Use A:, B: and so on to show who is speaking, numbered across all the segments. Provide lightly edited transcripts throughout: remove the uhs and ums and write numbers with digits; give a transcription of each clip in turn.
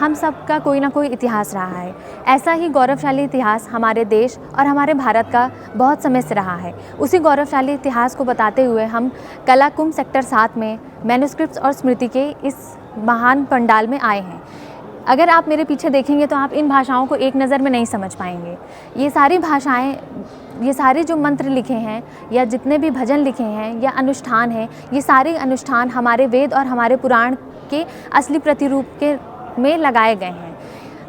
A: हम सबका कोई ना कोई इतिहास रहा है। ऐसा ही गौरवशाली इतिहास हमारे देश और हमारे भारत का बहुत समय से रहा है। उसी गौरवशाली इतिहास को बताते हुए हम कला कुंभ सेक्टर 7 में मैन्युस्क्रिप्ट्स और स्मृति के इस महान पंडाल में आए हैं। अगर आप मेरे पीछे देखेंगे तो आप इन भाषाओं को एक नज़र में नहीं समझ पाएंगे। ये सारी भाषाएं, ये सारे जो मंत्र लिखे हैं या जितने भी भजन लिखे हैं या अनुष्ठान हैं, ये सारे अनुष्ठान हमारे वेद और हमारे पुराण के असली प्रतिरूप के में लगाए गए हैं।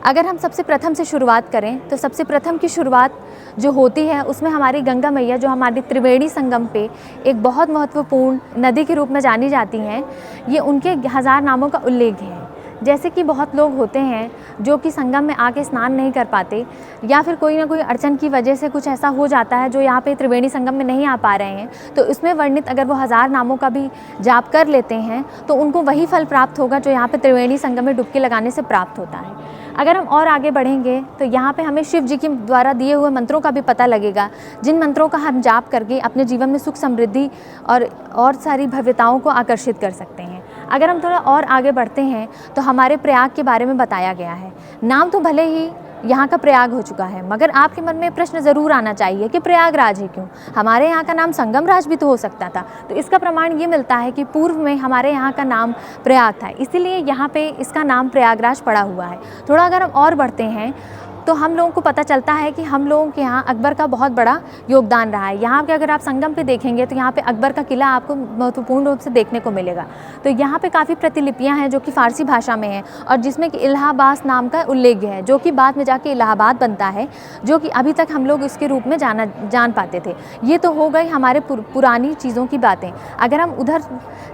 A: अगर हम सबसे प्रथम से शुरुआत करें तो सबसे प्रथम की शुरुआत जो होती है उसमें हमारी गंगा मैया, जो हमारी त्रिवेणी संगम पे एक बहुत महत्वपूर्ण नदी के रूप में जानी जाती हैं, ये उनके 1000 नामों का उल्लेख है। जैसे कि बहुत लोग होते हैं जो कि संगम में आके स्नान नहीं कर पाते या फिर कोई ना कोई अड़चन की वजह से कुछ ऐसा हो जाता है जो यहाँ पे त्रिवेणी संगम में नहीं आ पा रहे हैं, तो इसमें वर्णित अगर वो 1000 नामों का भी जाप कर लेते हैं तो उनको वही फल प्राप्त होगा जो यहाँ पे त्रिवेणी संगम में डुबकी लगाने से प्राप्त होता है। अगर हम और आगे बढ़ेंगे तो यहाँ पे हमें शिव जी के द्वारा दिए हुए मंत्रों का भी पता लगेगा, जिन मंत्रों का हम जाप करके अपने जीवन में सुख समृद्धि और सारी भव्यताओं को आकर्षित कर सकते हैं। अगर हम थोड़ा और आगे बढ़ते हैं तो हमारे प्रयाग के बारे में बताया गया है। नाम तो भले ही यहाँ का प्रयाग हो चुका है, मगर आपके मन में प्रश्न ज़रूर आना चाहिए कि प्रयागराज है क्यों? हमारे यहाँ का नाम संगमराज भी तो हो सकता था। तो इसका प्रमाण ये मिलता है कि पूर्व में हमारे यहाँ का नाम प्रयाग था, इसीलिए यहाँ पे इसका नाम प्रयागराज पड़ा हुआ है। थोड़ा अगर हम और बढ़ते हैं तो हम लोगों को पता चलता है कि हम लोगों के यहाँ अकबर का बहुत बड़ा योगदान रहा है। यहाँ पे अगर आप संगम पे देखेंगे तो यहाँ पे अकबर का किला आपको महत्वपूर्ण रूप से देखने को मिलेगा। तो यहाँ पे काफ़ी प्रतिलिपियाँ हैं जो कि फ़ारसी भाषा में हैं और जिसमें कि इलाहाबाद नाम का उल्लेख है, जो कि बाद में जाके इलाहाबाद बनता है, जो कि अभी तक हम लोग इसके रूप में जान पाते थे। ये तो हो गई हमारे पुरानी चीज़ों की बातें। अगर हम उधर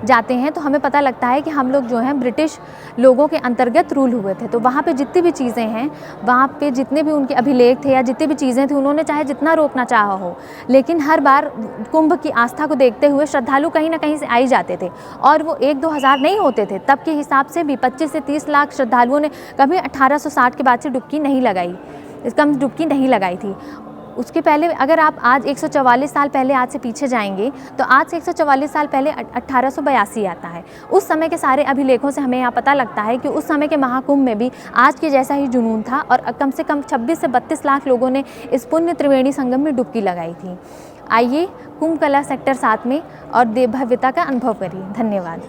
A: जाते हैं तो हमें पता लगता है कि हम लोग जो हैं ब्रिटिश लोगों के अंतर्गत रूल हुए थे। तो वहाँ पे जितनी भी चीज़ें हैं, वहाँ पे जितने भी उनके अभिलेख थे या जितनी भी चीज़ें थी, उन्होंने चाहे जितना रोकना चाहा हो, लेकिन हर बार कुंभ की आस्था को देखते हुए श्रद्धालु कहीं ना कहीं से आ ही जाते थे। और वो 1-2 हज़ार नहीं होते थे, तब के हिसाब से भी 25 से 30 लाख श्रद्धालुओं ने कभी 1860 के बाद से डुबकी नहीं लगाई, कम डुबकी नहीं लगाई थी। उसके पहले अगर आप आज 144 साल पहले आज से पीछे जाएंगे तो आज से 144 साल पहले 1882 आता है। उस समय के सारे अभिलेखों से हमें यहाँ पता लगता है कि उस समय के महाकुंभ में भी आज के जैसा ही जुनून था और कम से कम 26 से 32 लाख लोगों ने इस पुण्य त्रिवेणी संगम में डुबकी लगाई थी। आइए कुंभ कला सेक्टर 7 में और भव्यता का अनुभव करिए। धन्यवाद।